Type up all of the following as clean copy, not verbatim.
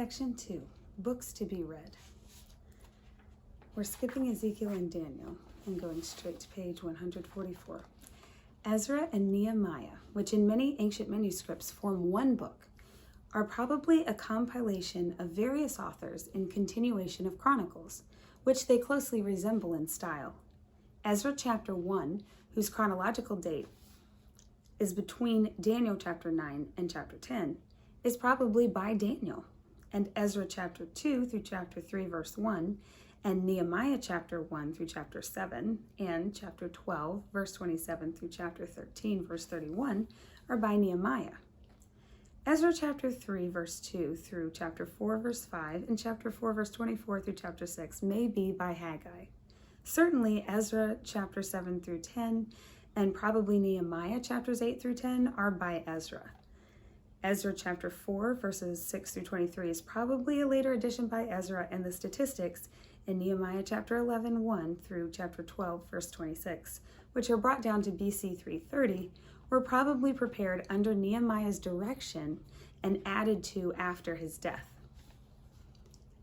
Section 2, Books to be Read. We're skipping Ezekiel and Daniel and going straight to page 144. Ezra and Nehemiah, which in many ancient manuscripts form one book, are probably a compilation of various authors in continuation of chronicles, which they closely resemble in style. Ezra chapter 1, whose chronological date is between Daniel chapter 9 and chapter 10, is probably by Daniel, and Ezra chapter 2 through chapter 3 verse 1, and Nehemiah chapter 1 through chapter 7, and chapter 12 verse 27 through chapter 13 verse 31 are by Nehemiah. Ezra chapter 3 verse 2 through chapter 4 verse 5 and chapter 4 verse 24 through chapter 6 may be by Haggai. Certainly Ezra chapter 7 through 10 and probably Nehemiah chapters 8 through 10 are by Ezra. Ezra chapter 4 verses 6 through 23 is probably a later addition by Ezra, and the statistics in Nehemiah chapter 11 1 through chapter 12 verse 26, which are brought down to BC 330, were probably prepared under Nehemiah's direction and added to after his death.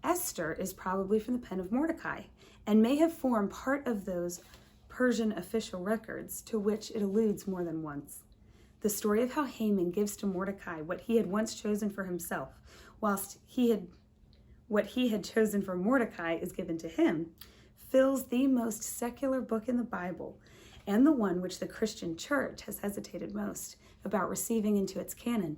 Esther is probably from the pen of Mordecai and may have formed part of those Persian official records to which it alludes more than once. The story of how Haman gives to Mordecai what he had once chosen for himself, whilst what he had chosen for Mordecai is given to him, fills the most secular book in the Bible, and the one which the Christian church has hesitated most about receiving into its canon.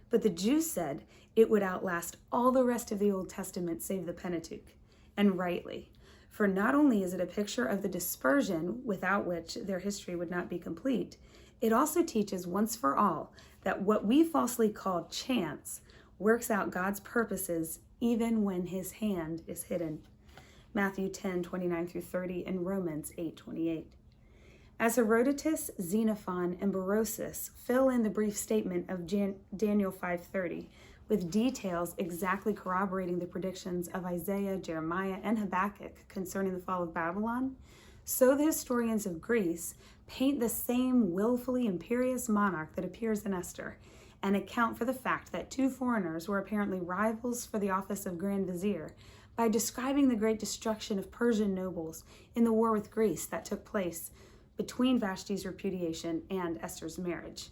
But the Jews said it would outlast all the rest of the Old Testament save the Pentateuch, and rightly, for not only is it a picture of the dispersion without which their history would not be complete, it also teaches once for all that what we falsely call chance works out God's purposes even when his hand is hidden. Matthew 10:29 through 30 and Romans 8:28. As Herodotus, Xenophon, and Berosus fill in the brief statement of Daniel 5:30 with details exactly corroborating the predictions of Isaiah, Jeremiah, and Habakkuk concerning the fall of Babylon, so the historians of Greece paint the same willfully imperious monarch that appears in Esther and account for the fact that two foreigners were apparently rivals for the office of Grand Vizier by describing the great destruction of Persian nobles in the war with Greece that took place between Vashti's repudiation and Esther's marriage.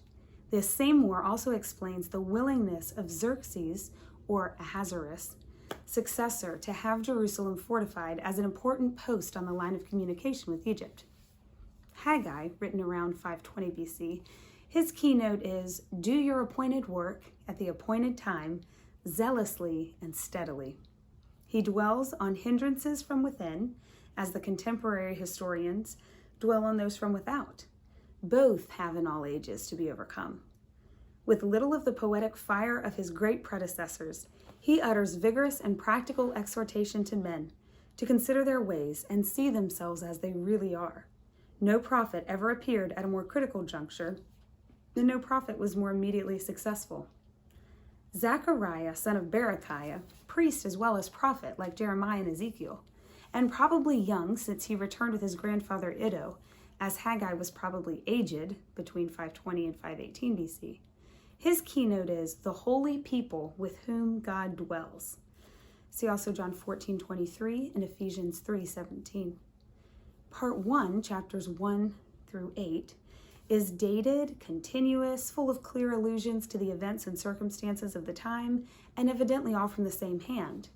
This same war also explains the willingness of Xerxes, or Ahasuerus, successor, to have Jerusalem fortified as an important post on the line of communication with Egypt. Haggai, written around 520 BC, his keynote is, "Do your appointed work at the appointed time, zealously and steadily." He dwells on hindrances from within, as the contemporary historians dwell on those from without. Both have in all ages to be overcome. With little of the poetic fire of his great predecessors, he utters vigorous and practical exhortation to men to consider their ways and see themselves as they really are. No prophet ever appeared at a more critical juncture, and no prophet was more immediately successful. Zechariah, son of Berechiah, priest as well as prophet like Jeremiah and Ezekiel, and probably young since he returned with his grandfather Iddo, as Haggai was probably aged between 520 and 518 BC. His keynote is the holy people with whom God dwells. See also John 14:23 and Ephesians 3:17. Part 1, chapters 1 through 8, is dated, continuous, full of clear allusions to the events and circumstances of the time, and evidently all from the same hand.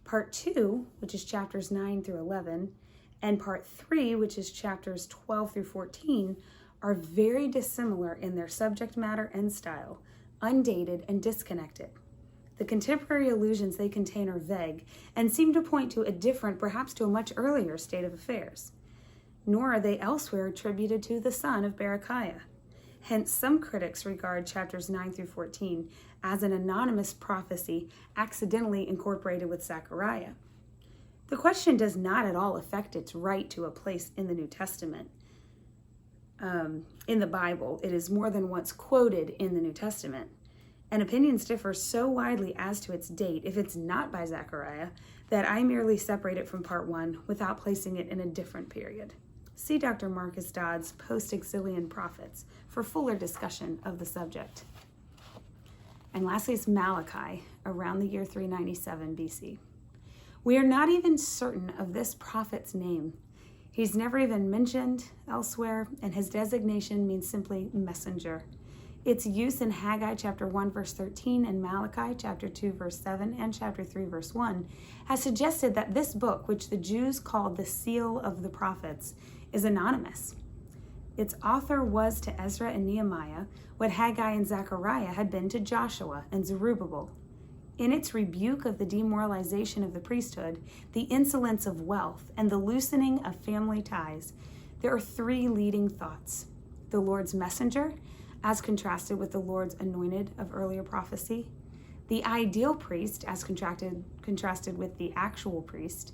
Part 2, which is chapters 9 through 11, and Part 3, which is chapters 12 through 14, are very dissimilar in their subject matter and style, undated and disconnected. The contemporary allusions they contain are vague and seem to point to a different, perhaps to a much earlier state of affairs. Nor are they elsewhere attributed to the son of Berechiah. Hence, some critics regard chapters 9 through 14 as an anonymous prophecy accidentally incorporated with Zechariah. The question does not at all affect its right to a place in the New Testament. In the Bible, it is more than once quoted in the New Testament, and opinions differ so widely as to its date, if it's not by Zechariah, that I merely separate it from Part 1 without placing it in a different period. See Dr. Marcus Dodd's Post-Exilian Prophets for fuller discussion of the subject. And lastly, it's Malachi, around the year 397 BC. We are not even certain of this prophet's name. He's never even mentioned elsewhere, and his designation means simply messenger. Its use in Haggai chapter 1 verse 13 and Malachi chapter 2 verse 7 and chapter 3 verse 1 has suggested that this book, which the Jews called the seal of the prophets, is anonymous. Its author was to Ezra and Nehemiah what Haggai and Zechariah had been to Joshua and Zerubbabel. In its rebuke of the demoralization of the priesthood, the insolence of wealth, and the loosening of family ties, there are three leading thoughts: the Lord's messenger, as contrasted with the Lord's anointed of earlier prophecy; the ideal priest, as contrasted with the actual priest;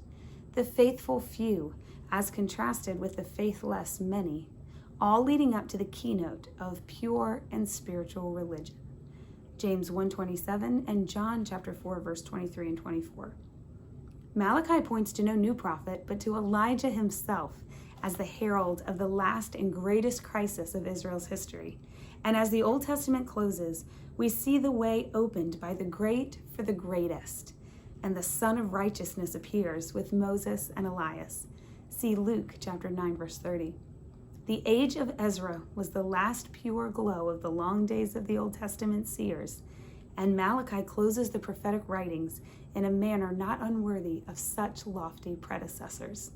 the faithful few, as contrasted with the faithless many, all leading up to the keynote of pure and spiritual religion. James 1:27 and John chapter 4 verse 23 and 24. Malachi points to no new prophet, but to Elijah himself as the herald of the last and greatest crisis of Israel's history. And as the Old Testament closes, we see the way opened by the great for the greatest, and the Son of Righteousness appears with Moses and Elias. See Luke chapter 9 verse 30. The age of Ezra was the last pure glow of the long days of the Old Testament seers, and Malachi closes the prophetic writings in a manner not unworthy of such lofty predecessors.